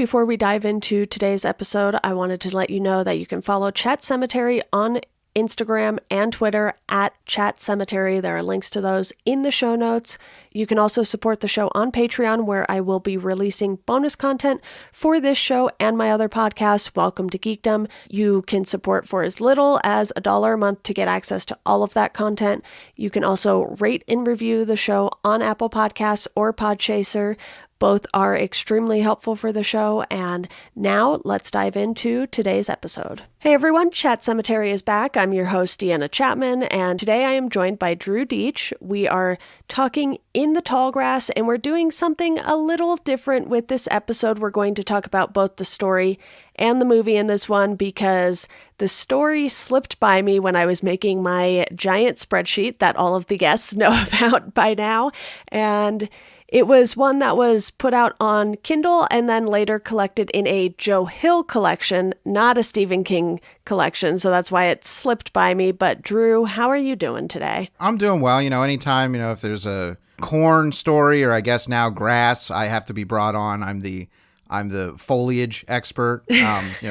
before we dive into today's episode, I wanted to let you know that you can follow Chat Sematary on Instagram and Twitter at Chat Sematary. There are links to those in the show notes. You can also support the show on Patreon, where I will be releasing bonus content for this show and my other podcast, Welcome to Geekdom. You can support for as little as $1 a month to get access to all of that content. You can also rate and review the show on Apple Podcasts or Podchaser. Both are extremely helpful for the show. And now let's dive into today's episode. Hey everyone, Chat Sematary is back. I'm your host, Deanna Chapman, and today I am joined by Drew Dietsch. We are talking in the tall grass, and we're doing something a little different with this episode. We're going to talk about both the story and the movie in this one, because the story slipped by me when I was making my giant spreadsheet that all of the guests know about by now. And it was one that was put out on Kindle and then later collected in a Joe Hill collection, not a Stephen King collection. So that's why it slipped by me. But Drew, how are you doing today? I'm doing well. Anytime, if there's a corn story, or I guess now grass, I have to be brought on. I'm the foliage expert.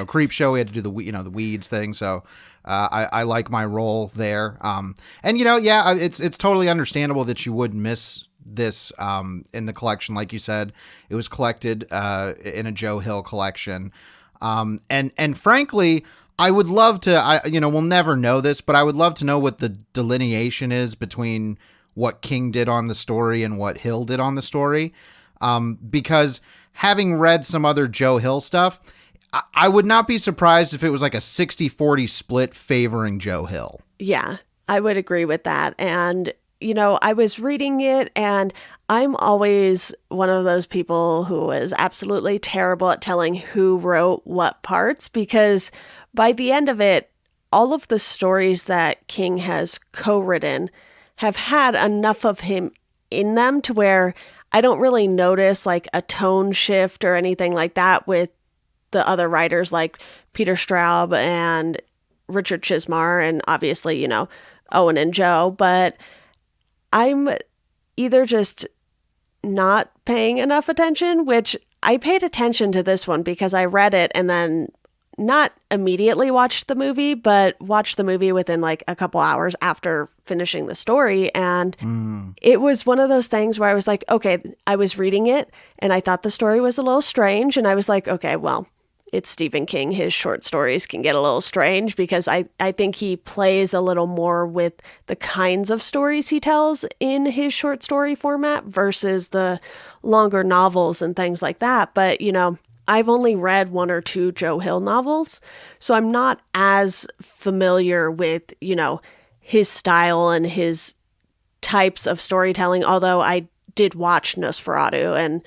Creep show, we had to do the weeds thing. So I like my role there. It's totally understandable that you would miss this in the collection. Like you said, it was collected in a Joe Hill collection. And frankly, I would love to, we'll never know this, but I would love to know what the delineation is between what King did on the story and what Hill did on the story. Because having read some other Joe Hill stuff, I would not be surprised if it was like a 60-40 split favoring Joe Hill. Yeah, I would agree with that. And I was reading it, and I'm always one of those people who is absolutely terrible at telling who wrote what parts, because by the end of it, all of the stories that King has co-written have had enough of him in them to where I don't really notice like a tone shift or anything like that with the other writers like Peter Straub and Richard Chismar and obviously, Owen and Joe, but I'm either just not paying enough attention, which I paid attention to this one because I read it and then not immediately watched the movie, but watched the movie within like a couple hours after finishing the story. And it was one of those things where I was like, okay, I was reading it and I thought the story was a little strange. And I was like, okay, well, it's Stephen King. His short stories can get a little strange because I think he plays a little more with the kinds of stories he tells in his short story format versus the longer novels and things like that. But, I've only read one or two Joe Hill novels, so I'm not as familiar with, his style and his types of storytelling, although I did watch Nosferatu and,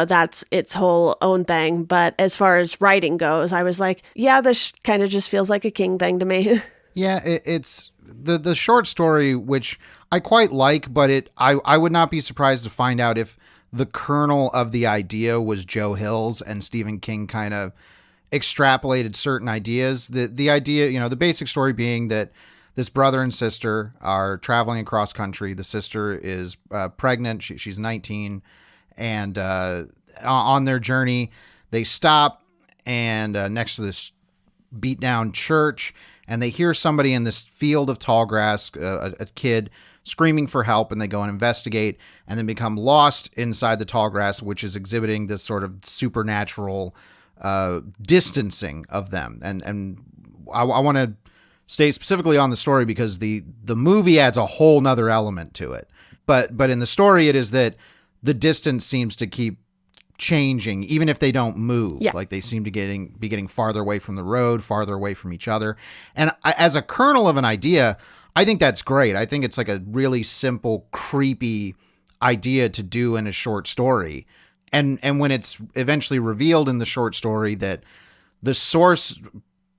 that's its whole own thing. But as far as writing goes, I was like, yeah, this kind of just feels like a King thing to me. Yeah, it's the short story, which I quite like, but I would not be surprised to find out if the kernel of the idea was Joe Hill's and Stephen King kind of extrapolated certain ideas. The idea, the basic story being that this brother and sister are traveling across country. The sister is pregnant. She's 19. And on their journey, they stop and next to this beat down church, and they hear somebody in this field of tall grass, a kid screaming for help, and they go and investigate and then become lost inside the tall grass, which is exhibiting this sort of supernatural distancing of them. And I want to stay specifically on the story because the movie adds a whole nother element to it. But in the story, it is that the distance seems to keep changing, even if they don't move. Yeah. Like they seem to be getting farther away from the road, farther away from each other. And as a kernel of an idea, I think that's great. I think it's like a really simple, creepy idea to do in a short story. And when it's eventually revealed in the short story that the source,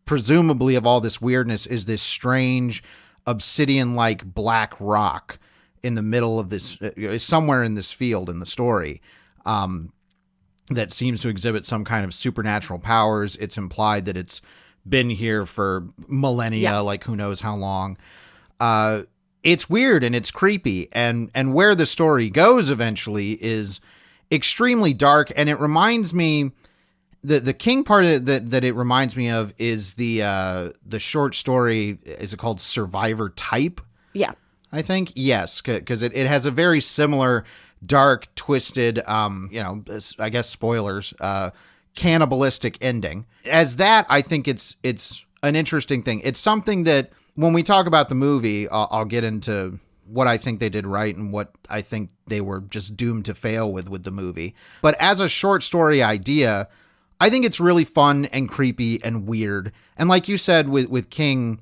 presumably, of all this weirdness is this strange obsidian-like black rock in the middle of this, somewhere in this field in the story, that seems to exhibit some kind of supernatural powers. It's implied that it's been here for millennia, like who knows how long. It's weird and it's creepy, and where the story goes eventually is extremely dark. And it reminds me, the King part of it that it reminds me of is the short story. Is it called Survivor Type? Yeah. I think yes, because it has a very similar dark, twisted, I guess spoilers, cannibalistic ending. As that, I think it's an interesting thing. It's something that when we talk about the movie, I'll get into what I think they did right and what I think they were just doomed to fail with the movie. But as a short story idea, I think it's really fun and creepy and weird. And like you said with King,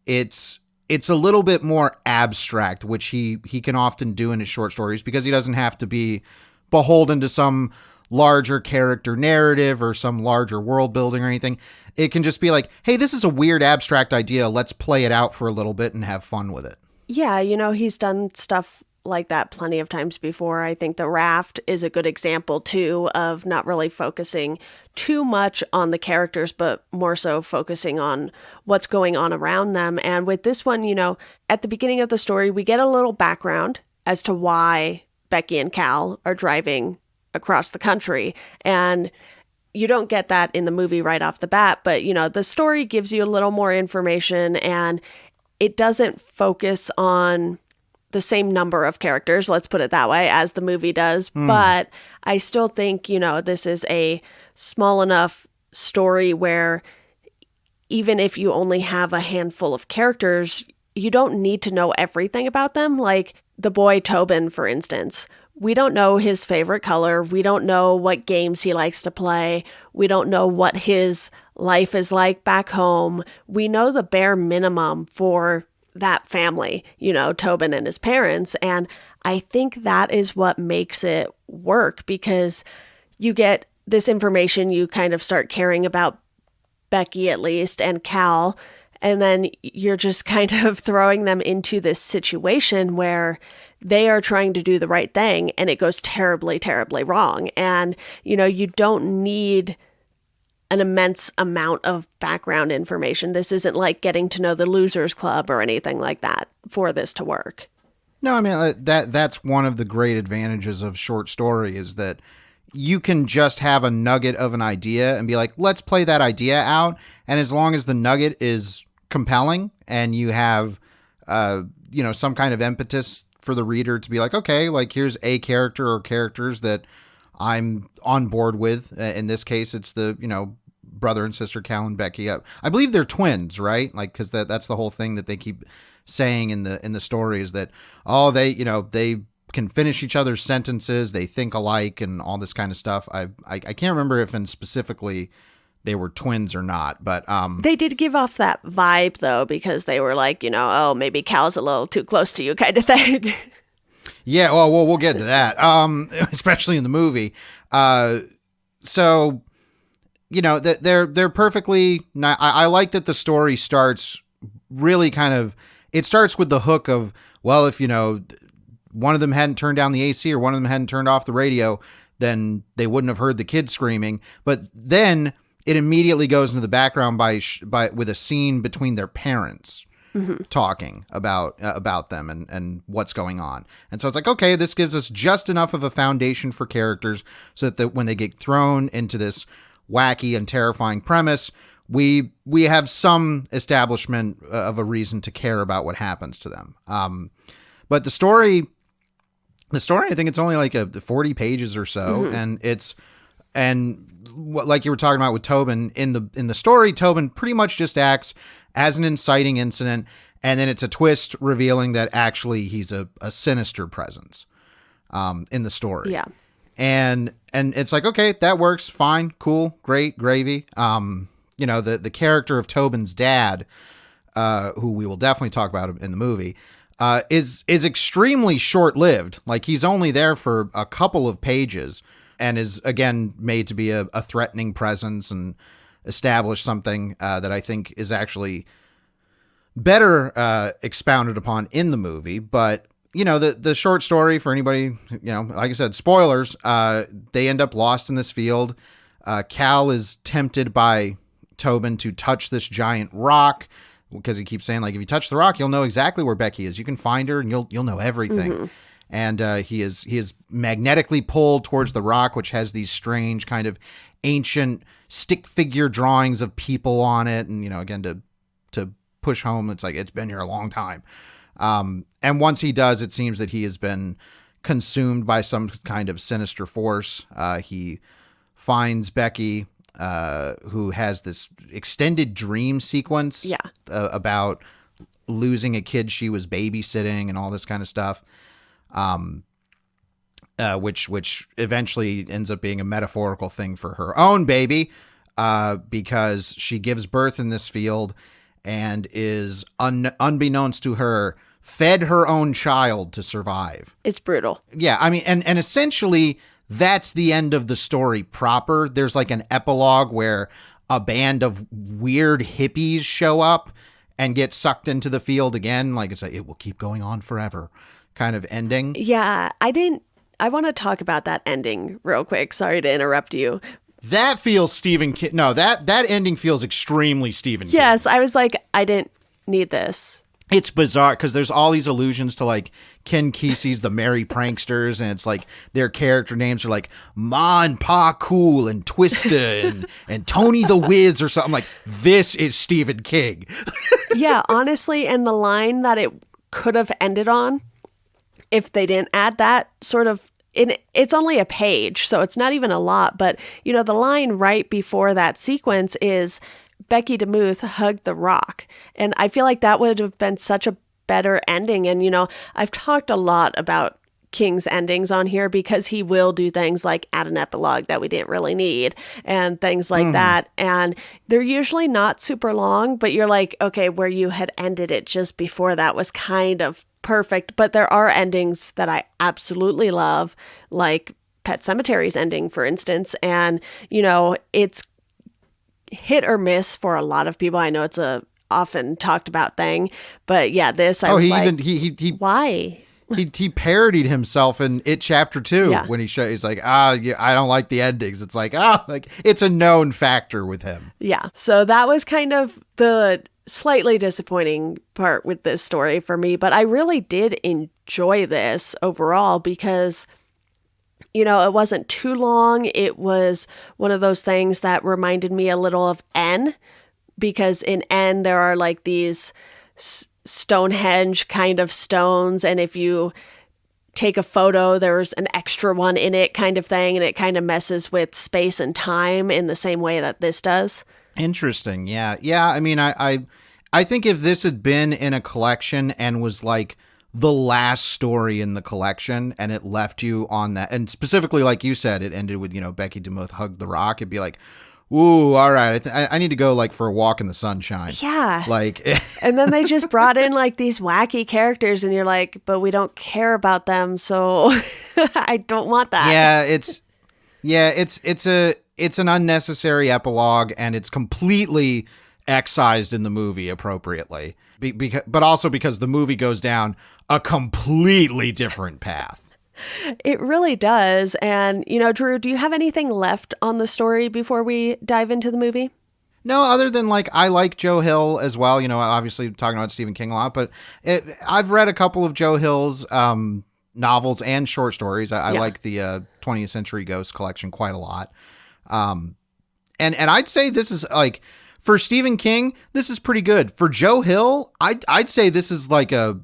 it's a little bit more abstract, which he can often do in his short stories because he doesn't have to be beholden to some larger character narrative or some larger world building or anything. It can just be like, hey, this is a weird abstract idea. Let's play it out for a little bit and have fun with it. Yeah, he's done stuff like that plenty of times before. I think The Raft is a good example, too, of not really focusing too much on the characters, but more so focusing on what's going on around them. And with this one, at the beginning of the story, we get a little background as to why Becky and Cal are driving across the country. And you don't get that in the movie right off the bat, but, the story gives you a little more information, and it doesn't focus on the same number of characters, let's put it that way, as the movie does. But I still think, this is a small enough story where even if you only have a handful of characters, you don't need to know everything about them. Like the boy Tobin, for instance. We don't know his favorite color. We don't know what games he likes to play. We don't know what his life is like back home. We know the bare minimum for that family, Tobin and his parents. And I think that is what makes it work, because you get this information, you kind of start caring about Becky at least and Cal, and then you're just kind of throwing them into this situation where they are trying to do the right thing and it goes terribly, terribly wrong. And, you don't need an immense amount of background information. This isn't like getting to know the Losers Club or anything like that for this to work. No, I mean, that's one of the great advantages of short story is that you can just have a nugget of an idea and be like, let's play that idea out. And as long as the nugget is compelling and you have, some kind of impetus for the reader to be like, okay, like here's a character or characters that I'm on board with. In this case, it's the, brother and sister Cal and Becky. I believe they're twins, right? Like, because that's the whole thing that they keep saying in the story is that, they can finish each other's sentences, they think alike, and all this kind of stuff. I can't remember if specifically they were twins or not, but they did give off that vibe though, because they were like, oh, maybe Cal's a little too close to you kind of thing. Yeah, well, we'll get to that, especially in the movie. So, that they're perfectly. I like that the story starts really kind of. It starts with the hook of, well, if one of them hadn't turned down the AC or one of them hadn't turned off the radio, then they wouldn't have heard the kids screaming. But then it immediately goes into the background with a scene between their parents. Mm-hmm. Talking about them and what's going on. And so it's like, okay, this gives us just enough of a foundation for characters so that when they get thrown into this wacky and terrifying premise, we have some establishment of a reason to care about what happens to them. But the story, I think it's only like 40 pages or so. Mm-hmm. And like you were talking about with Tobin in the story, Tobin pretty much just acts as an inciting incident, and then it's a twist revealing that actually he's a sinister presence in the story. Yeah. And it's like, okay, that works, fine, cool, great, gravy. The character of Tobin's dad, who we will definitely talk about in the movie, is extremely short-lived. Like, he's only there for a couple of pages and is, again, made to be a threatening presence and establish something that I think is actually better expounded upon in the movie. But, the short story for anybody, like I said, spoilers, they end up lost in this field. Cal is tempted by Tobin to touch this giant rock because he keeps saying, like, if you touch the rock, you'll know exactly where Becky is. You can find her and you'll know everything. Mm-hmm. and he is magnetically pulled towards the rock, which has these strange kind of ancient stick figure drawings of people on it, and again to push home, it's like it's been here a long time. And once he does, it seems that he has been consumed by some kind of sinister force. He finds Becky, who has this extended dream sequence about losing a kid she was babysitting and all this kind of stuff, which eventually ends up being a metaphorical thing for her own baby, because she gives birth in this field and is unbeknownst to her fed her own child to survive. It's brutal. Yeah, I mean, and essentially that's the end of the story proper. There's like an epilogue where a band of weird hippies show up and get sucked into the field again. Like, it's like, it will keep going on forever kind of ending. Yeah, I want to talk about that ending real quick. Sorry to interrupt you. That feels Stephen King. No, that ending feels extremely Stephen King. Yes, I was like, I didn't need this. It's bizarre because there's all these allusions to like Ken Kesey's The Merry Pranksters, and it's like their character names are like Ma and Pa Cool and Twista and Tony the Wiz or something. Like, this is Stephen King. Yeah, honestly, and the line that it could have ended on, if they didn't add that sort of, it's only a page, so it's not even a lot, but the line right before that sequence is Becky DeMuth hugged the rock. And I feel like that would have been such a better ending. And, I've talked a lot about King's endings on here because he will do things like add an epilogue that we didn't really need and things like that. And they're usually not super long, but you're like, okay, where you had ended it just before that was kind of perfect. But there are endings that I absolutely love, like Pet Sematary's ending, for instance. And, it's hit or miss for a lot of people. I know it's a often talked about thing, but yeah, this I was like, why? He parodied himself in It Chapter 2 when he's like, yeah, I don't like the endings. It's like, like it's a known factor with him. Yeah. So that was kind of the slightly disappointing part with this story for me, but I really did enjoy this overall because it wasn't too long. It was one of those things that reminded me a little of N, because in N there are like these Stonehenge kind of stones, and if you take a photo, there's an extra one in it kind of thing, and it kind of messes with space and time in the same way that this does. Interesting. Yeah. I mean, I think if this had been in a collection and was like the last story in the collection and it left you on that, and specifically like you said, it ended with Becky DeMuth hugged the rock, it'd be like, ooh, all right, I need to go like for a walk in the sunshine. Yeah, like and then they just brought in like these wacky characters and you're like, but we don't care about them, so I don't want that. It's an unnecessary epilogue, and it's completely excised in the movie appropriately, but also because the movie goes down a completely different path. It really does. And, Drew, do you have anything left on the story before we dive into the movie? No, other than like, I like Joe Hill as well. Obviously talking about Stephen King a lot, but I've read a couple of Joe Hill's novels and short stories. I like the 20th Century Ghost collection quite a lot. And I'd say this is like, for Stephen King, this is pretty good. For Joe Hill, I'd say this is like a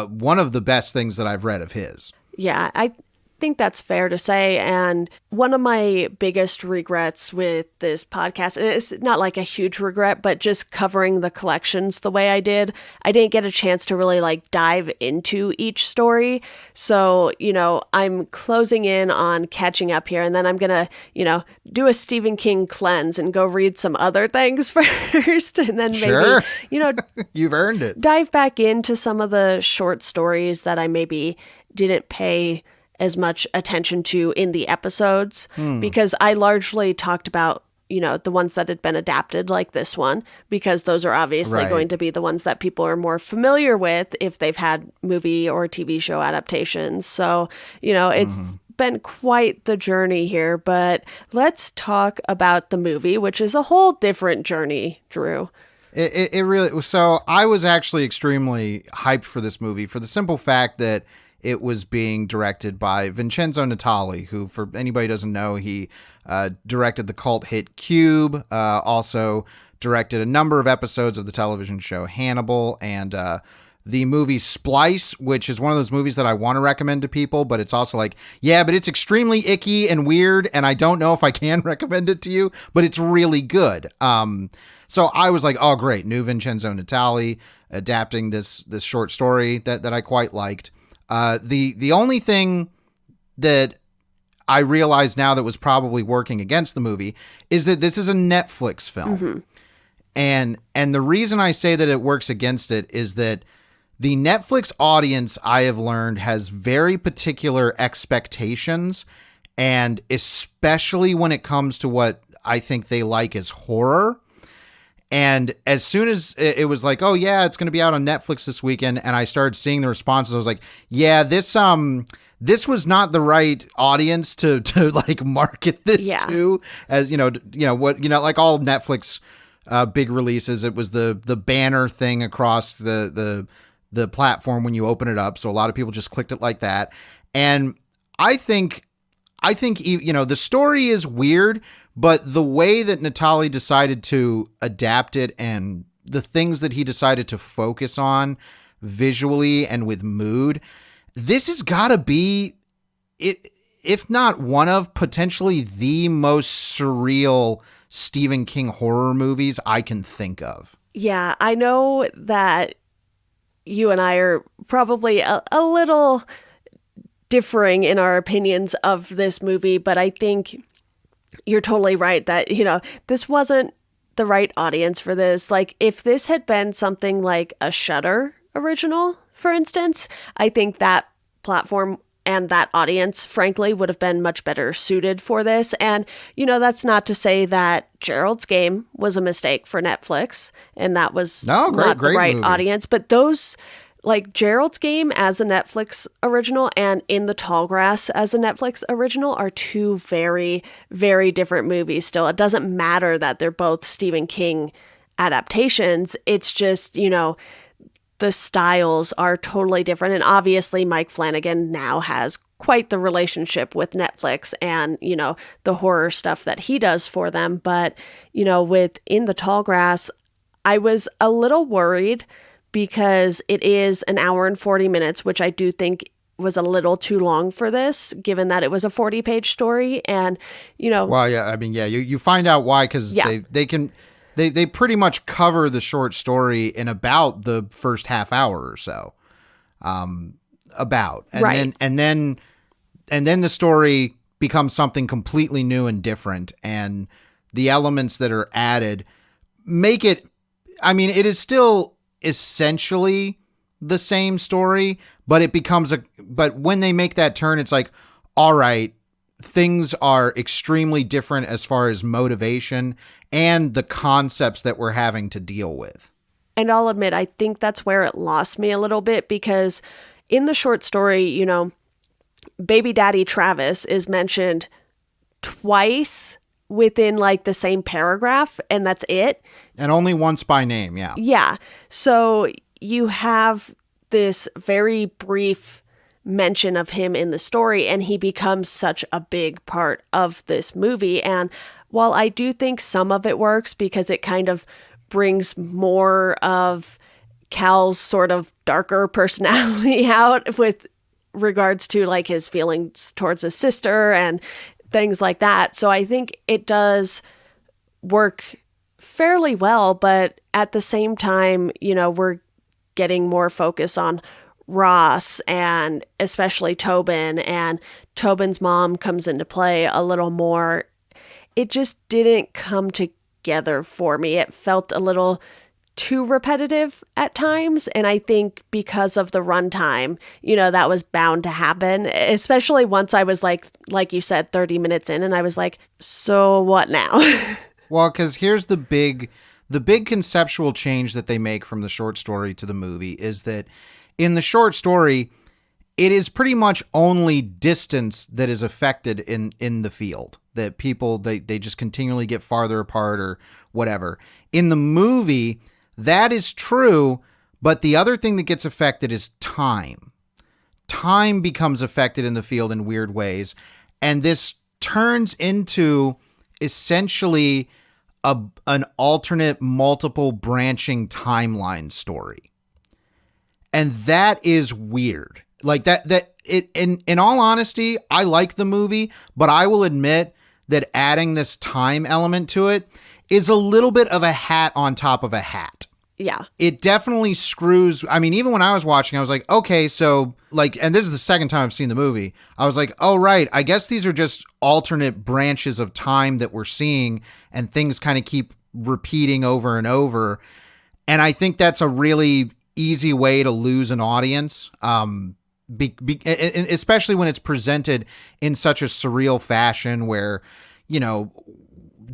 one of the best things that I've read of his. Yeah, I think that's fair to say. And one of my biggest regrets with this podcast, and it's not like a huge regret, but just covering the collections the way I didn't get a chance to really like dive into each story. So, I'm closing in on catching up here, and then I'm going to, do a Stephen King cleanse and go read some other things first. And then maybe, you've earned it. Dive back into some of the short stories that I maybe didn't pay as much attention to in the episodes, because I largely talked about, the ones that had been adapted like this one, because those are obviously going to be the ones that people are more familiar with if they've had movie or TV show adaptations. So, it's been quite the journey here, but let's talk about the movie, which is a whole different journey, Drew. It really, so I was actually extremely hyped for this movie for the simple fact that it was being directed by Vincenzo Natali, who, for anybody who doesn't know, he directed the cult hit Cube, also directed a number of episodes of the television show Hannibal, and the movie Splice, which is one of those movies that I want to recommend to people, but it's also like, yeah, but it's extremely icky and weird, and I don't know if I can recommend it to you, but it's really good. So I was like, oh, great, new Vincenzo Natali adapting this short story that I quite liked. The only thing that I realize now that was probably working against the movie is that this is a Netflix film. Mm-hmm. And the reason I say that it works against it is that the Netflix audience, I have learned, has very particular expectations, and especially when it comes to what I think they like as horror. And as soon as it was like, oh yeah, it's going to be out on Netflix this weekend, and I started seeing the responses, I was like, yeah, this was not the right audience to like market this to, as like all Netflix big releases. It was the banner thing across the platform when you open it up, so a lot of people just clicked it like that. And I think the story is weird, but the way that Natali decided to adapt it and the things that he decided to focus on visually and with mood, this has got to be it, if not one of, potentially the most surreal Stephen King horror movies I can think of. Yeah, I know that you and I are probably a little differing in our opinions of this movie, but I think you're totally right that, this wasn't the right audience for this. Like, if this had been something like a Shudder original, for instance, I think that platform and that audience, frankly, would have been much better suited for this. And, that's not to say that Gerald's Game was a mistake for Netflix, and that was not the right movie. audience. But those, like Gerald's Game as a Netflix original and In the Tallgrass as a Netflix original, are two very, very different movies still. It doesn't matter that they're both Stephen King adaptations. It's just, the styles are totally different. And obviously Mike Flanagan now has quite the relationship with Netflix and, the horror stuff that he does for them. But, with In the Tallgrass, I was a little worried because it is an hour and 40 minutes, which I do think was a little too long for this, given that it was a 40-page story. And, Well, yeah, I mean, yeah, you find out why, because they pretty much cover the short story in about the first half hour or so. And then the story becomes something completely new and different, and the elements that are added make it, I mean, it is still essentially the same story, but it becomes but when they make that turn, it's like, all right, things are extremely different as far as motivation and the concepts that we're having to deal with. And I'll admit, I think that's where it lost me a little bit, because in the short story, baby daddy Travis is mentioned twice within like the same paragraph, and that's it. And only once by name, yeah. Yeah. So you have this very brief mention of him in the story, and he becomes such a big part of this movie. And while I do think some of it works because it kind of brings more of Cal's sort of darker personality out with regards to like his feelings towards his sister and things like that. So I think it does work fairly well, but at the same time, we're getting more focus on Ross and especially Tobin, and Tobin's mom comes into play a little more. It just didn't come together for me. It felt a little too repetitive at times, and I think because of the runtime, that was bound to happen, especially once I was like you said, 30 minutes in, and I was like, so what now? Well, because here's the big conceptual change that they make from the short story to the movie is that in the short story, it is pretty much only distance that is affected in the field, that people, they just continually get farther apart or whatever. In the movie, that is true, but the other thing that gets affected is time. time becomes affected in the field in weird ways. And this turns into essentially an alternate multiple branching timeline story. And that is weird. Like in all honesty, I like the movie, but I will admit that adding this time element to it is a little bit of a hat on top of a hat. Yeah. It definitely screws. I mean, even when I was watching, I was like, okay, so like, and this is the second time I've seen the movie. I was like, oh, right. I guess these are just alternate branches of time that we're seeing, and things kind of keep repeating over and over. And I think that's a really easy way to lose an audience. Especially when it's presented in such a surreal fashion where, you know,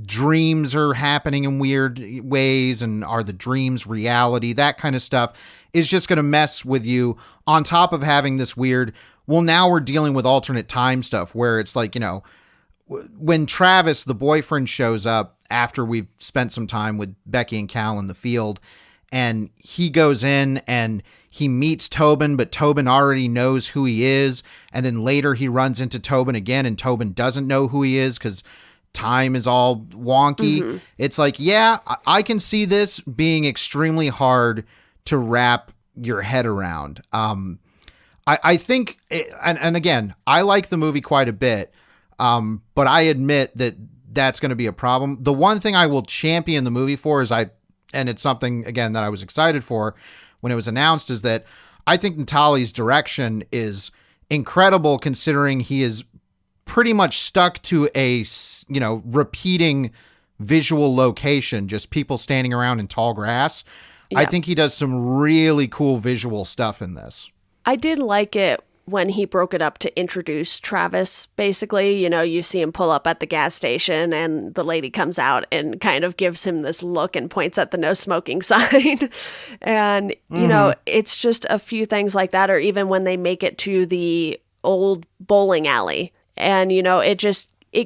dreams are happening in weird ways, and are the dreams reality? That kind of stuff is just going to mess with you, on top of having this weird, well, now we're dealing with alternate time stuff where it's like, you know, when Travis, the boyfriend, shows up after we've spent some time with Becky and Cal in the field, and he goes in and he meets Tobin, but Tobin already knows who he is. And then later he runs into Tobin again, and Tobin doesn't know who he is because time is all wonky. Mm-hmm. It's like, yeah, I can see this being extremely hard to wrap your head around. I think, and again, I like the movie quite a bit, but I admit that that's going to be a problem. The one thing I will champion the movie for is and it's something, again, that I was excited for when it was announced, is that I think Natali's direction is incredible, considering he is pretty much stuck to a, you know, repeating visual location, just people standing around in tall grass. Yeah. I think he does some really cool visual stuff in this. I did like it when he broke it up to introduce Travis. Basically, you know, you see him pull up at the gas station and the lady comes out and kind of gives him this look and points at the no smoking sign. And, you know, it's just a few things like that. Or even when they make it to the old bowling alley, and, you know, it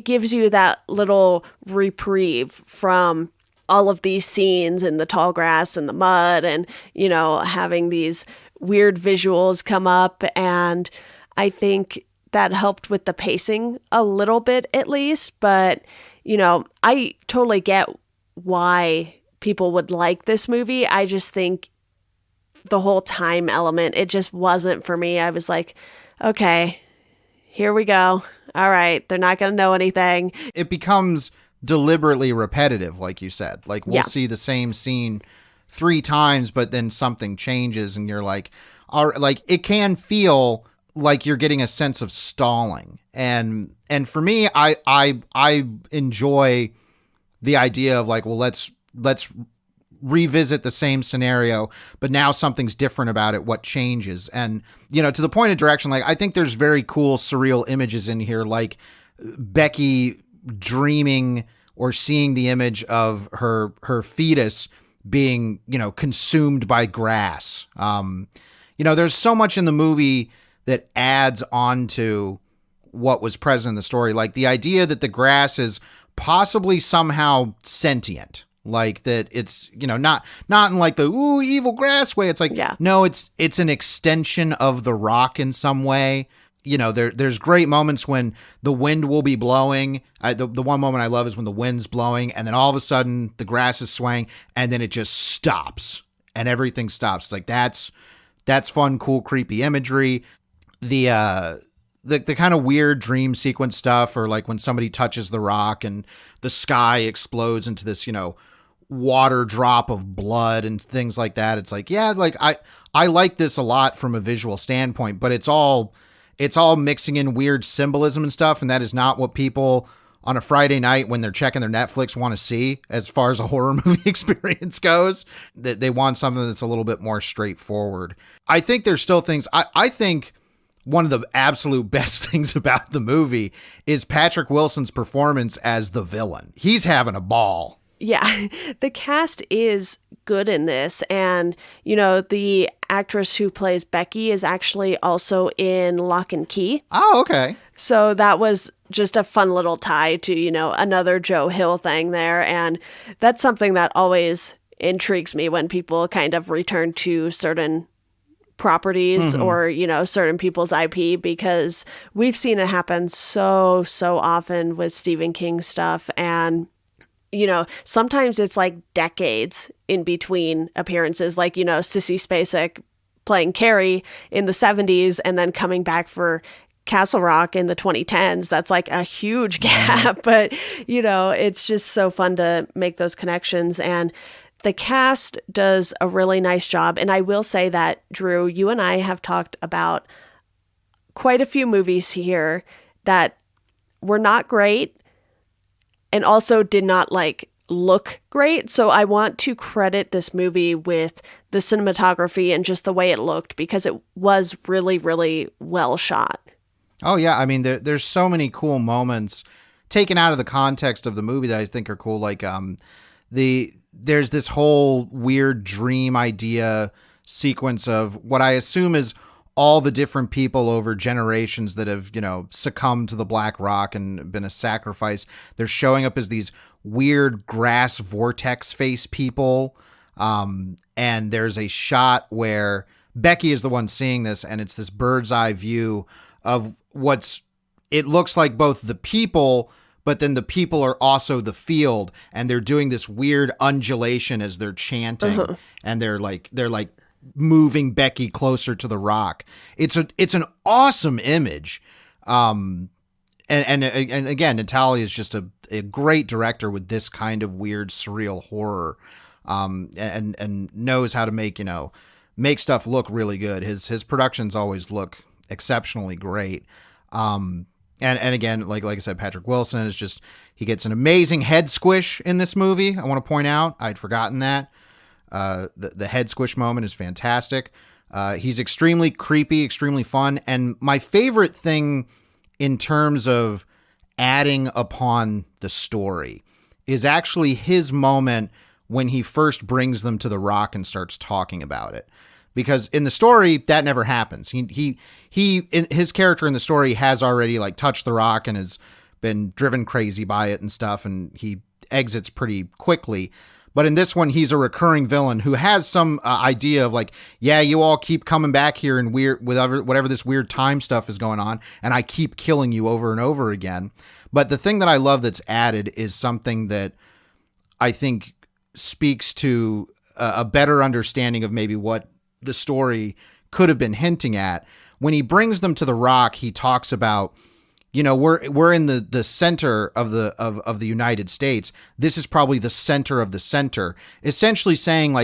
gives you that little reprieve from all of these scenes in the tall grass and the mud, and, you know, having these weird visuals come up. And I think that helped with the pacing a little bit, at least. But, you know, I totally get why people would like this movie. I just think the whole time element, it just wasn't for me. I was like, okay, here we go. All right, they're not going to know anything. It becomes deliberately repetitive, like you said. Like, we'll see the same scene 3 times, but then something changes, and you're like, like, it can feel like you're getting a sense of stalling. And for me, I enjoy the idea of like, well, let's revisit the same scenario, but now something's different about it. What changes? And, you know, to the point of direction, like, I think there's very cool surreal images in here, like Becky dreaming or seeing the image of her fetus being, you know, consumed by grass. You know, there's so much in the movie that adds on to what was present in the story. Like the idea that the grass is possibly somehow sentient. Like that it's, you know, not in like the ooh evil grass way. It's like, no, it's an extension of the rock in some way. You know, there's great moments when the wind will be blowing. The one moment I love is when the wind's blowing, and then all of a sudden the grass is swaying, and then it just stops, and everything stops. It's like that's fun, cool, creepy imagery. The kind of weird dream sequence stuff, or like when somebody touches the rock and the sky explodes into this, you know, water drop of blood and things like that. It's like, yeah, like I like this a lot from a visual standpoint, but it's all mixing in weird symbolism and stuff, and that is not what people on a Friday night when they're checking their Netflix want to see as far as a horror movie experience goes. That they want something that's a little bit more straightforward. I think there's still things. I think one of the absolute best things about the movie is Patrick Wilson's performance as the villain. He's having a ball. Yeah, the cast is good in this. And, you know, the actress who plays Becky is actually also in Lock and Key. Oh, okay. So that was just a fun little tie to, you know, another Joe Hill thing there. And that's something that always intrigues me when people kind of return to certain properties Mm-hmm. or, certain people's IP, because we've seen it happen so, so often with Stephen King stuff. And, sometimes it's like decades in between appearances, like, Sissy Spacek playing Carrie in the 70s and then coming back for Castle Rock in the 2010s. That's like a huge gap, but it's just so fun to make those connections. And the cast does a really nice job. And I will say that, Drew, you and I have talked about quite a few movies here that were not great and also did not look great. So I want to credit this movie with the cinematography and just the way it looked, because it was really, really well shot. Oh yeah, I mean there's so many cool moments taken out of the context of the movie that I think are cool. Like there's this whole weird dream idea sequence of what I assume is all the different people over generations that have, succumbed to the Black Rock and been a sacrifice. They're showing up as these weird grass vortex face people. And there's a shot where Becky is the one seeing this, and it's this bird's eye view of it looks like both the people, but then the people are also the field, and they're doing this weird undulation as they're chanting, and they're like moving Becky closer to the rock. It's an awesome image. And again, Natali is just a great director with this kind of weird surreal horror. And knows how to make stuff look really good. His productions always look exceptionally great. And again, like I said, Patrick Wilson he gets an amazing head squish in this movie. I want to point out, I'd forgotten that. The head squish moment is fantastic. He's extremely creepy, extremely fun. And my favorite thing in terms of adding upon the story is actually his moment when he first brings them to the rock and starts talking about it. Because in the story, that never happens. His character in the story has already touched the rock and has been driven crazy by it and stuff, and he exits pretty quickly. But in this one, he's a recurring villain who has some idea of yeah, you all keep coming back here and whatever this weird time stuff is going on, and I keep killing you over and over again. But the thing that I love that's added is something that I think speaks to a better understanding of maybe what the story could have been hinting at. When he brings them to the rock, he talks about, we're in the center of the United States. This is probably the center of the center, essentially saying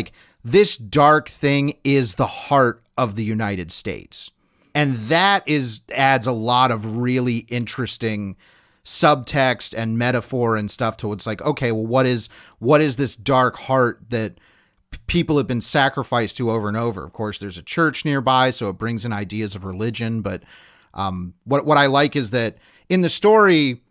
this dark thing is the heart of the United States. And that adds a lot of really interesting subtext and metaphor and stuff to it's okay, well, what is this dark heart that people have been sacrificed to over and over? Of course, there's a church nearby, so it brings in ideas of religion. But what I like is that in the story,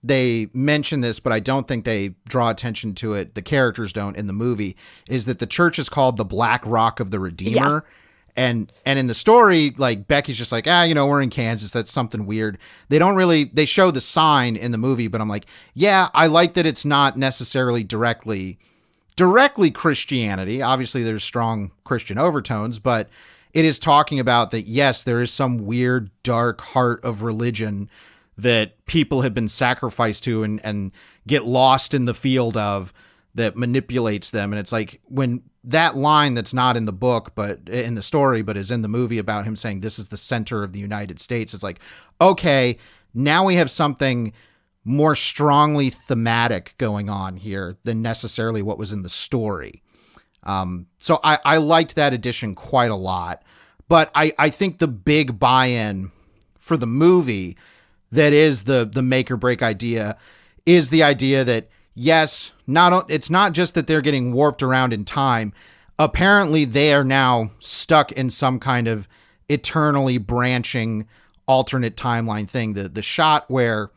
they mention this, but I don't think they draw attention to it. The characters don't in the movie, is that the church is called the Black Rock of the Redeemer. Yeah. And in the story, Becky's just we're in Kansas. That's something weird. They show the sign in the movie, but I'm yeah, I like that it's not necessarily directly Christianity. Obviously there's strong Christian overtones, but it is talking about that, yes, there is some weird dark heart of religion that people have been sacrificed to and get lost in the field of, that manipulates them. And it's when that line that's not in the book, but in the story, but is in the movie about him saying this is the center of the United States, it's okay, now we have something more strongly thematic going on here than necessarily what was in the story. So I liked that addition quite a lot. But I think the big buy-in for the movie that is the make or break idea is the idea that, yes, it's not just that they're getting warped around in time. Apparently they are now stuck in some kind of eternally branching alternate timeline thing. The shot where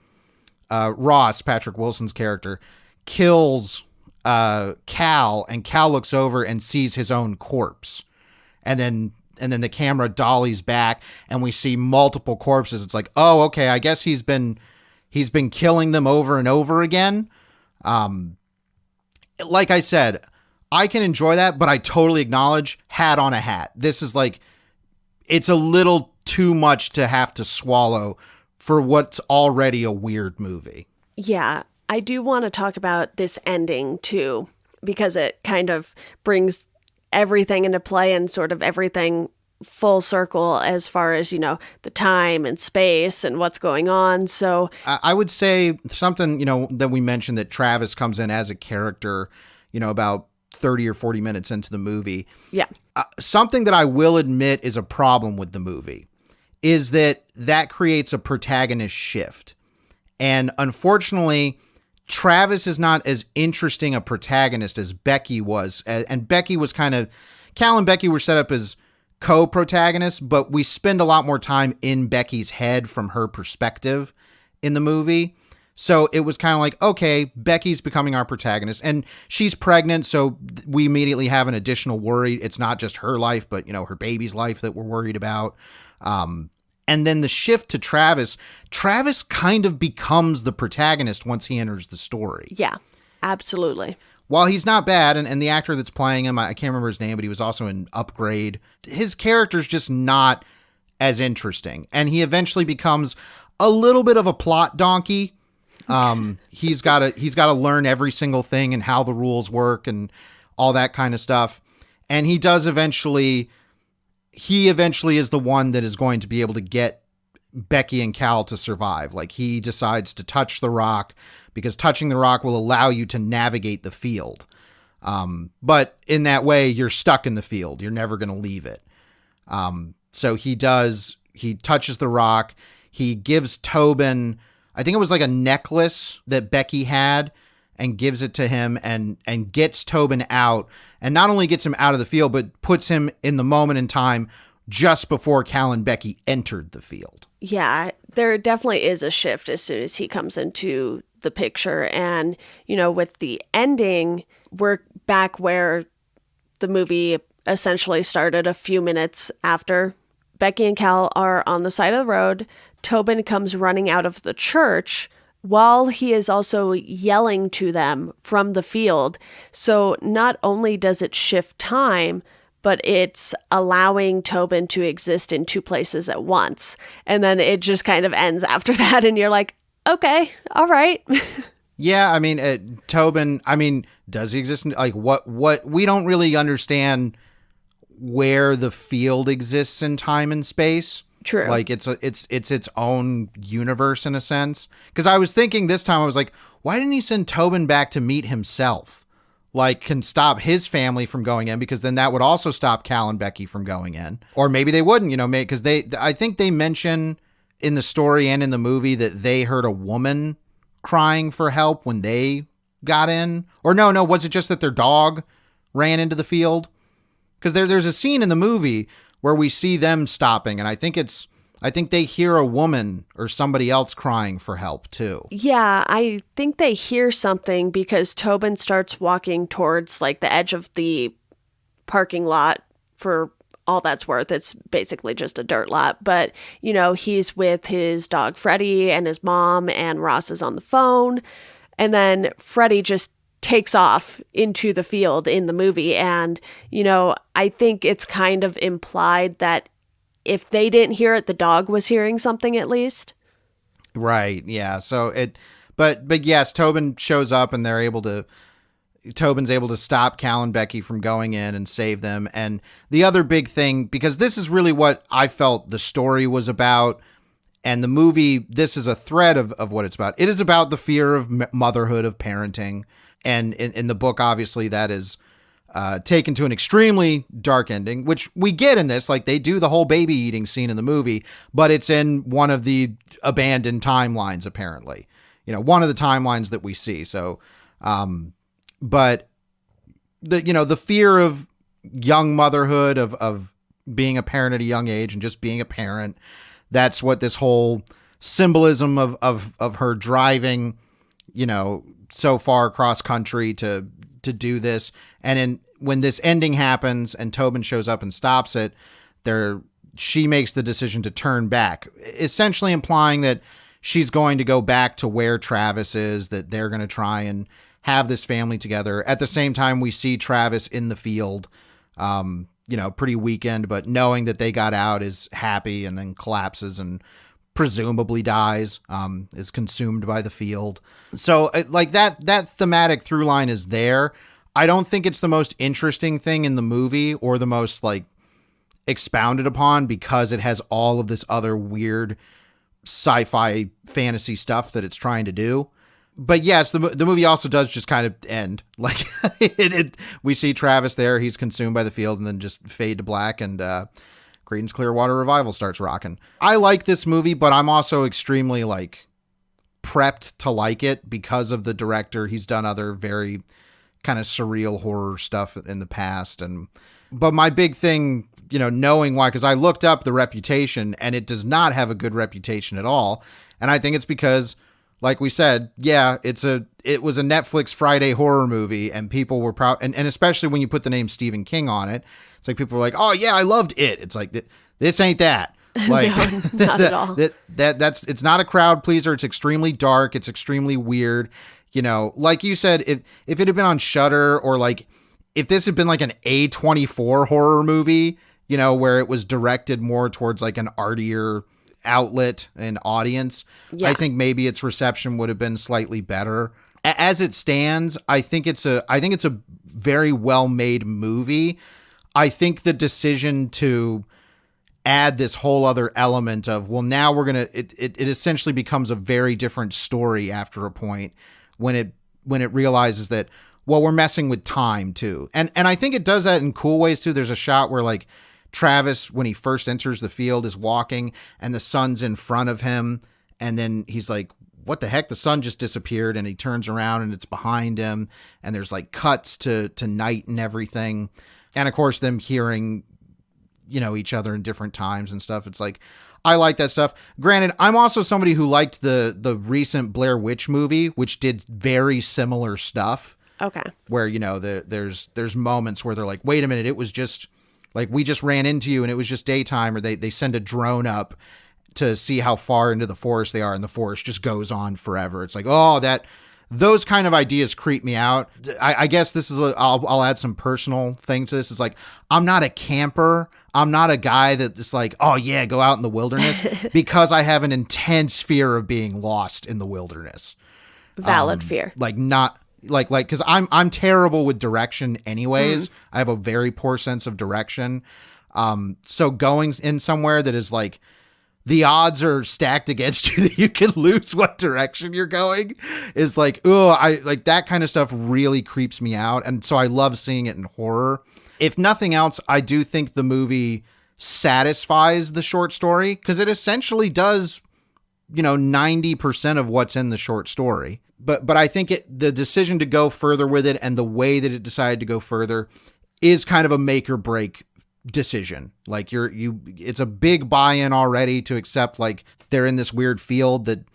Ross, Patrick Wilson's character, kills Cal, and Cal looks over and sees his own corpse. And then the camera dollies back and we see multiple corpses. It's oh, okay, I guess he's been killing them over and over again. Like I said, I can enjoy that, but I totally acknowledge hat on a hat. This is it's a little too much to have to swallow for what's already a weird movie. Yeah, I do want to talk about this ending too, because it kind of brings everything into play and sort of everything full circle as far as, the time and space and what's going on. So, I would say something, that we mentioned, that Travis comes in as a character, about 30 or 40 minutes into the movie. yeah. Something that I will admit is a problem with the movie is that creates a protagonist shift. And unfortunately, Travis is not as interesting a protagonist as Becky was. And Becky was Cal and Becky were set up as co-protagonists, but we spend a lot more time in Becky's head from her perspective in the movie. So it was kind of like, okay, Becky's becoming our protagonist and she's pregnant. So we immediately have an additional worry. It's not just her life, but, her baby's life that we're worried about. And then the shift to Travis kind of becomes the protagonist once he enters the story. Yeah, absolutely. While he's not bad, and the actor that's playing him, I can't remember his name, but he was also in Upgrade. His character's just not as interesting. And he eventually becomes a little bit of a plot donkey. He's got to learn every single thing and how the rules work and all that kind of stuff. And he eventually is the one that is going to be able to get Becky and Cal to survive. Like, he decides to touch the rock because touching the rock will allow you to navigate the field. But in that way, you're stuck in the field. You're never going to leave it. So he touches the rock. He gives Tobin, I think it was like a necklace that Becky had, and gives it to him and gets Tobin out. And not only gets him out of the field, but puts him in the moment in time just before Cal and Becky entered the field. Yeah, there definitely is a shift as soon as he comes into the picture. And, with the ending, we're back where the movie essentially started a few minutes after. Becky and Cal are on the side of the road. Tobin comes running out of the church while he is also yelling to them from the field. So not only does it shift time, but it's allowing Tobin to exist in two places at once. And then it just kind of ends after that. And you're like, okay, all right. Yeah, I mean, Tobin, does he exist? What we don't really understand where the field exists in time and space. True. Like, it's its own universe in a sense. Because I was thinking this time, I was like, why didn't he send Tobin back to meet himself? Like, can stop his family from going in, because then that would also stop Cal and Becky from going in. Or maybe they wouldn't, because I think they mention in the story and in the movie that they heard a woman crying for help when they got in. Or no, was it just that their dog ran into the field? Because there's a scene in the movie where we see them stopping, and I think they hear a woman or somebody else crying for help too. Yeah, I think they hear something because Tobin starts walking towards like the edge of the parking lot. For all that's worth, it's basically just a dirt lot. But, he's with his dog Freddie and his mom, and Ross is on the phone. And then Freddie just takes off into the field in the movie. And, I think it's kind of implied that if they didn't hear it, the dog was hearing something at least. Right. Yeah. So but yes, Tobin shows up and Tobin's able to stop Cal and Becky from going in and save them. And the other big thing, because this is really what I felt the story was about, and the movie, this is a thread of what it's about. It is about the fear of motherhood, of parenting. And in the book, obviously, that is taken to an extremely dark ending, which we get in this. Like, they do the whole baby eating scene in the movie, but it's in one of the abandoned timelines, apparently. One of the timelines that we see. So, but the fear of young motherhood, of being a parent at a young age and just being a parent, that's what this whole symbolism of her driving, so far across country to do this. And when this ending happens and Tobin shows up and stops it, she makes the decision to turn back, essentially implying that she's going to go back to where Travis is, that they're going to try and have this family together. At the same time, we see Travis in the field, pretty weakened, but knowing that they got out is happy, and then collapses and presumably dies, is consumed by the field. So like that thematic through line is there. I don't think it's the most interesting thing in the movie or the most like expounded upon, because it has all of this other weird sci-fi fantasy stuff that it's trying to do. But yes, the movie also does just kind of end. Like we see Travis there, he's consumed by the field, and then just fade to black, and Creedence Clearwater Revival starts rocking. I like this movie, but I'm also extremely like prepped to like it because of the director. He's done other very kind of surreal horror stuff in the past. But my big thing, knowing why, because I looked up the reputation, and it does not have a good reputation at all. And I think it's because, like we said, yeah, it was a Netflix Friday horror movie, and people were proud. And especially when you put the name Stephen King on it, it's like people were like, oh yeah, I loved it. It's like, this ain't that. Like, no, not at all. It's not a crowd pleaser. It's extremely dark. It's extremely weird. Like you said, if it had been on Shudder, or like if this had been like an A24 horror movie, where it was directed more towards like an artier outlet and audience, yeah, I think maybe its reception would have been slightly better. As it stands, I think it's a very well made movie. I think the decision to add this whole other element of, well, now we're gonna it essentially becomes a very different story after a point, when it realizes that, well, we're messing with time too. And I think it does that in cool ways too. There's a shot where like Travis, when he first enters the field, is walking, and the sun's in front of him, and then he's like, what the heck? The sun just disappeared, and he turns around and it's behind him, and there's like cuts to night and everything. And of course them hearing, each other in different times and stuff. It's like, I like that stuff. Granted, I'm also somebody who liked the recent Blair Witch movie, which did very similar stuff. Okay. Where, there's moments where they're like, wait a minute, it was just like, we just ran into you and it was just daytime, or they send a drone up to see how far into the forest they are, and the forest just goes on forever. It's like, oh, those kind of ideas creep me out. I guess this is I'll add some personal thing to this. It's like, I'm not a camper. I'm not a guy that is like, oh yeah, go out in the wilderness, because I have an intense fear of being lost in the wilderness. Valid fear. Like not like, cause I'm terrible with direction anyways. I have a very poor sense of direction. So going in somewhere that is like, the odds are stacked against you that you can lose what direction you're going, is like, oh, I like that kind of stuff really creeps me out. And so I love seeing it in horror. If nothing else, I do think the movie satisfies the short story, because it essentially does, 90% of what's in the short story. But I think the decision to go further with it, and the way that it decided to go further, is kind of a make or break decision. Like it's a big buy-in already to accept like they're in this weird field that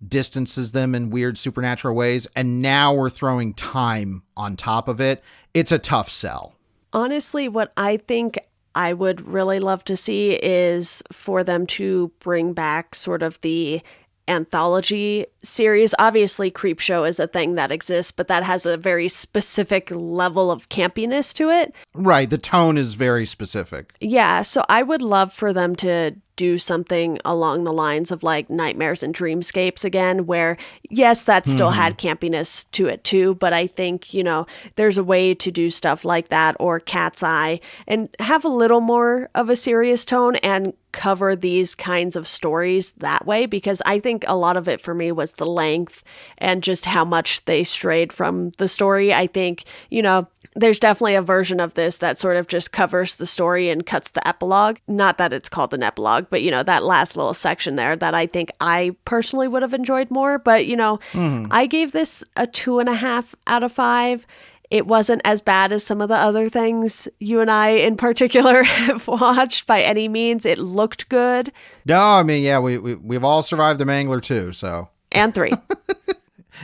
distances them in weird supernatural ways, and now we're throwing time on top of it. It's a tough sell. Honestly, what I think I would really love to see is for them to bring back sort of the anthology series. Obviously, Creepshow is a thing that exists, but that has a very specific level of campiness to it. Right. The tone is very specific. Yeah. So I would love for them to do something along the lines of like Nightmares and Dreamscapes again, where yes, that still had campiness to it too, but I think, there's a way to do stuff like that, or Cat's Eye, and have a little more of a serious tone and cover these kinds of stories that way, because I think a lot of it for me was the length and just how much they strayed from the story. I think, there's definitely a version of this that sort of just covers the story and cuts the epilogue. Not that it's called an epilogue, but, that last little section there that I think I personally would have enjoyed more. But, I gave this a 2.5 out of 5. It wasn't as bad as some of the other things you and I in particular have watched by any means. It looked good. No, I mean, yeah, we've all survived the Mangler too, so. And 3.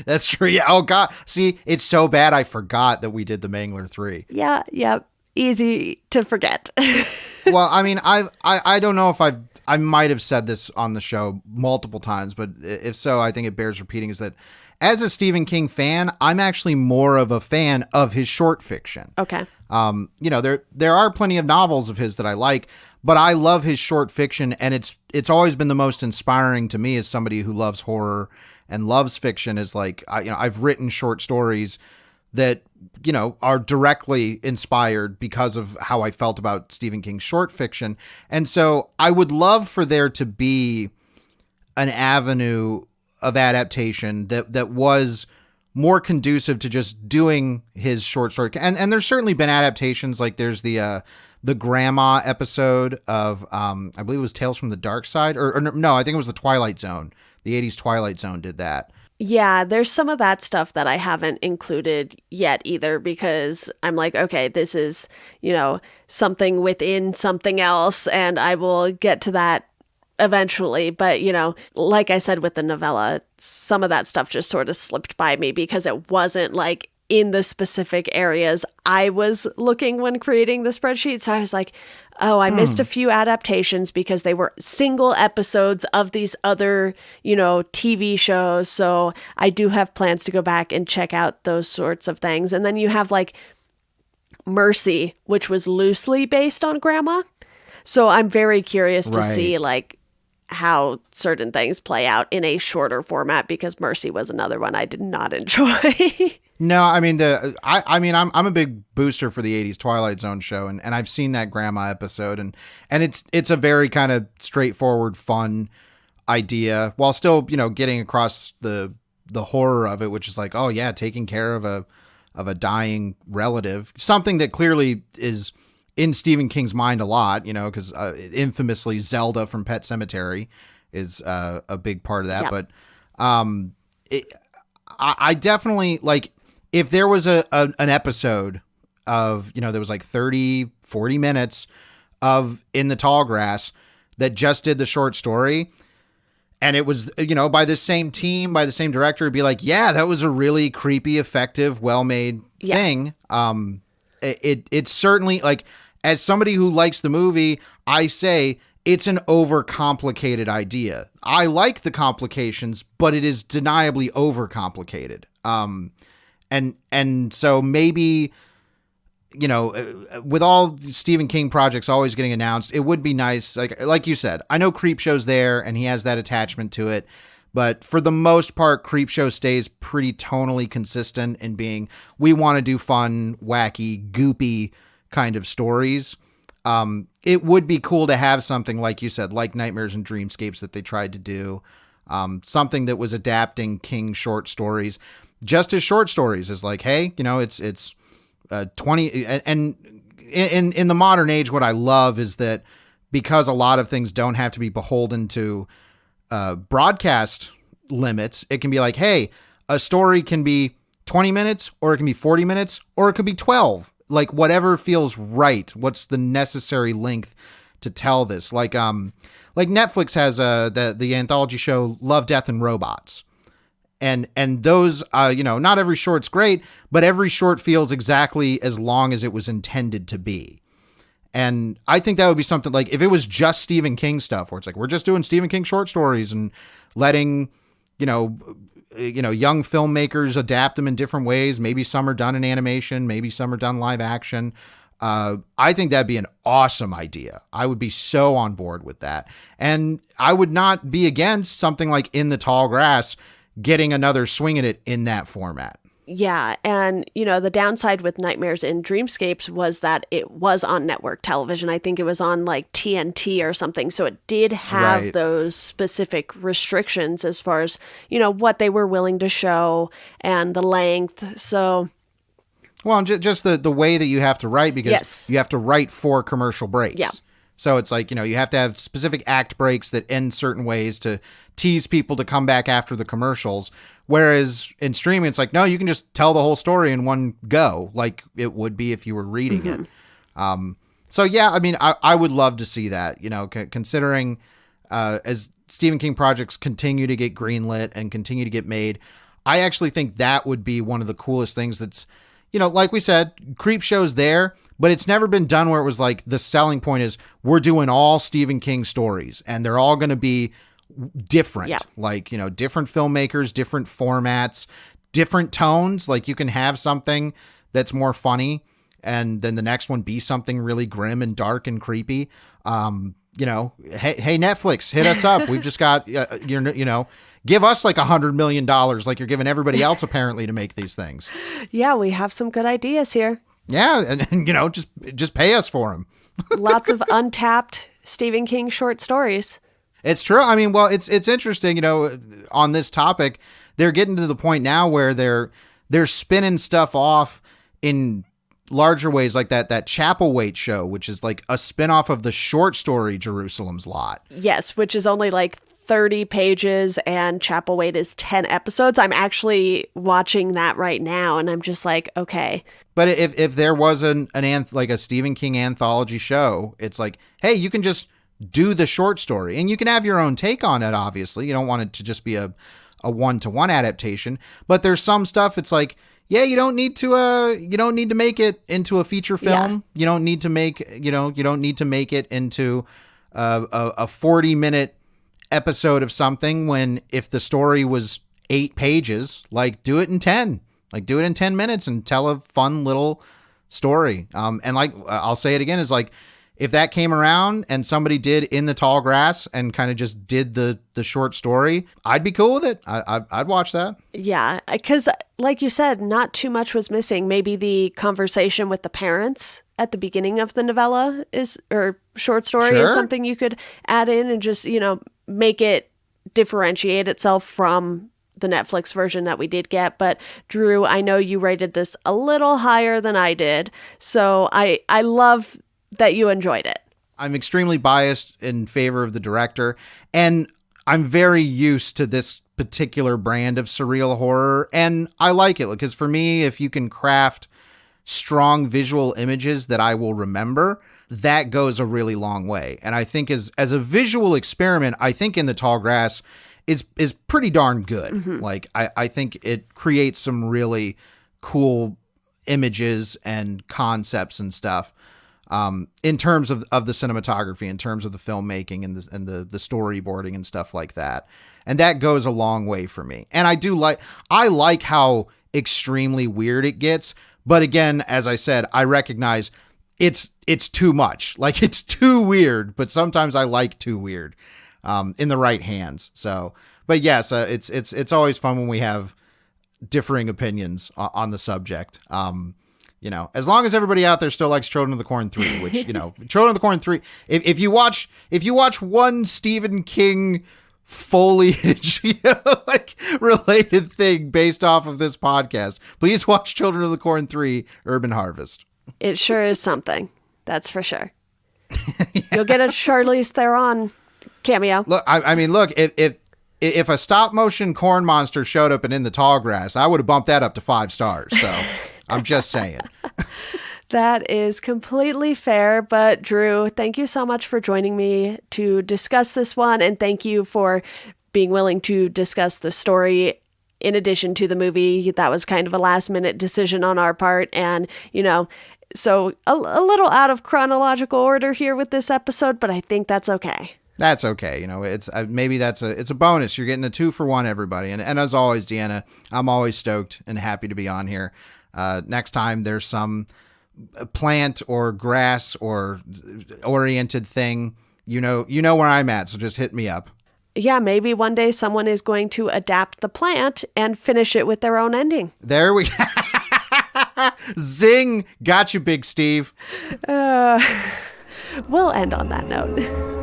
That's true. Yeah. Oh God. See, it's so bad I forgot that we did the Mangler 3. Yeah. Easy to forget. Well, I mean, I don't know if I might have said this on the show multiple times, but if so, I think it bears repeating, is that as a Stephen King fan, I'm actually more of a fan of his short fiction. Okay. There are plenty of novels of his that I like, but I love his short fiction, and it's always been the most inspiring to me as somebody who loves horror and loves fiction. Is like I've written short stories that are directly inspired because of how I felt about Stephen King's short fiction. And so I would love for there to be an avenue of adaptation that was more conducive to just doing his short story. And there's certainly been adaptations, like there's the grandma episode of I believe it was Tales from the Dark Side, or no, I think it was the Twilight Zone. The 80s Twilight Zone did that. Yeah, there's some of that stuff that I haven't included yet either, because I'm like, okay, this is, something within something else, and I will get to that eventually. But, like I said with the novella, some of that stuff just sort of slipped by me because it wasn't like in the specific areas I was looking when creating the spreadsheet. So I was like, oh, I missed a few adaptations because they were single episodes of these other, TV shows. So I do have plans to go back and check out those sorts of things. And then you have like Mercy, which was loosely based on Grandma. So I'm very curious to see like how certain things play out in a shorter format, because Mercy was another one I did not enjoy. No, I mean I'm a big booster for the 80s Twilight Zone show, and I've seen that grandma episode, and it's a very kind of straightforward, fun idea, while still, getting across the horror of it, which is like, oh yeah, taking care of a dying relative, something that clearly is in Stephen King's mind a lot, because infamously Zelda from Pet Sematary is a big part of that. Yep. But I definitely like, if there was an episode of, there was like 30, 40 minutes of In the Tall Grass that just did the short story, and it was, by the same team, by the same director, it'd be like, yeah, that was a really creepy, effective, well-made thing. It's certainly, like, as somebody who likes the movie, I say it's an overcomplicated idea. I like the complications, but it is deniably overcomplicated. And so maybe, with all Stephen King projects always getting announced, it would be nice. Like you said, I know Creepshow's there and he has that attachment to it, but for the most part, Creepshow stays pretty tonally consistent in being, we want to do fun, wacky, goopy kind of stories. It would be cool to have something, like you said, like Nightmares and Dreamscapes that they tried to do. Something that was adapting King short stories, just as short stories, is like, hey, it's 20, and in the modern age, what I love is that, because a lot of things don't have to be beholden to broadcast limits, it can be like, hey, a story can be 20 minutes, or it can be 40 minutes, or it could be 12, like whatever feels right. What's the necessary length to tell this? Like Netflix has the anthology show Love, Death, and Robots. And those, not every short's great, but every short feels exactly as long as it was intended to be. And I think that would be something, like, if it was just Stephen King stuff, where it's like, we're just doing Stephen King short stories and letting, young filmmakers adapt them in different ways. Maybe some are done in animation, maybe some are done live action. I think that'd be an awesome idea. I would be so on board with that. And I would not be against something like In the Tall Grass getting another swing at it in that format. Yeah, and the downside with Nightmares and Dreamscapes was that it was on network television. I think it was on like TNT or something. So it did have those specific restrictions as far as, what they were willing to show and the length. So, well, just the way that you have to write, because you have to write for commercial breaks. Yeah. So it's like, you have to have specific act breaks that end certain ways to tease people to come back after the commercials. Whereas in streaming, it's like, no, you can just tell the whole story in one go, like it would be if you were reading it. So yeah, I mean, I would love to see that, considering as Stephen King projects continue to get greenlit and continue to get made, I actually think that would be one of the coolest things. That's, like we said, Creepshow's there, but it's never been done where it was like, the selling point is, we're doing all Stephen King stories and they're all going to be different. Yeah. Like, different filmmakers, different formats, different tones. Like, you can have something that's more funny and then the next one be something really grim and dark and creepy. Hey Netflix, hit us up. We've just got give us like $100 million like you're giving everybody else apparently to make these things. Yeah, we have some good ideas here. Yeah, and just pay us for them. Lots of untapped Stephen King short stories. It's true. I mean, well, it's interesting, on this topic, they're getting to the point now where they're spinning stuff off in larger ways, like that Chapel show, which is like a spinoff of the short story Jerusalem's Lot. Yes, which is only like 30 pages, and Chapel is 10 episodes. I'm actually watching that right now, and I'm just like, okay. But if there was like a Stephen King anthology show, it's like, hey, you can just do the short story, and you can have your own take on it. Obviously, you don't want it to just be a one-to-one adaptation, but there's some stuff it's like, yeah, you don't need to make it into a feature film. Yeah. You don't need to make it into a 40-minute episode of something, when if the story was 8 pages, like do it in 10. Like do it in 10 minutes and tell a fun little story. And like I'll say it again, is like, if that came around and somebody did In the Tall Grass and kind of just did the short story, I'd be cool with it. I'd watch that. Yeah, because like you said, not too much was missing. Maybe the conversation with the parents at the beginning of the novella or short story is something you could add in and just, make it differentiate itself from the Netflix version that we did get. But Drew, I know you rated this a little higher than I did. So I love that you enjoyed it. I'm extremely biased in favor of the director, and I'm very used to this particular brand of surreal horror, and I like it because for me, if you can craft strong visual images that I will remember, that goes a really long way. And I think as a visual experiment, I think In the Tall Grass is pretty darn good. Mm-hmm. Like I think it creates some really cool images and concepts and stuff. In terms of the cinematography, in terms of the filmmaking and the storyboarding and stuff like that. And that goes a long way for me. And I like how extremely weird it gets. But again, as I said, I recognize it's too much. Like it's too weird, but sometimes I like too weird, in the right hands. So, but yes, it's always fun when we have differing opinions on the subject. As long as everybody out there still likes Children of the Corn 3, which, Children of the Corn 3, if you watch one Stephen King foliage, like related thing based off of this podcast, please watch Children of the Corn 3 Urban Harvest. It sure is something. That's for sure. Yeah. You'll get a Charlize Theron cameo. Look, I mean, look, if a stop motion corn monster showed up in The Tall Grass, I would have bumped that up to 5 stars. So I'm just saying. That is completely fair. But Drew, thank you so much for joining me to discuss this one. And thank you for being willing to discuss the story in addition to the movie. That was kind of a last minute decision on our part. And, so a little out of chronological order here with this episode, but I think that's okay. That's okay. It's maybe it's a bonus. You're getting a 2-for-1, everybody. And as always, Deanna, I'm always stoked and happy to be on here. Next time there's some plant or grass or oriented thing, you know where I'm at. So just hit me up. Yeah, maybe one day someone is going to adapt the plant and finish it with their own ending. There we go. Zing. Got you, Big Steve. We'll end on that note.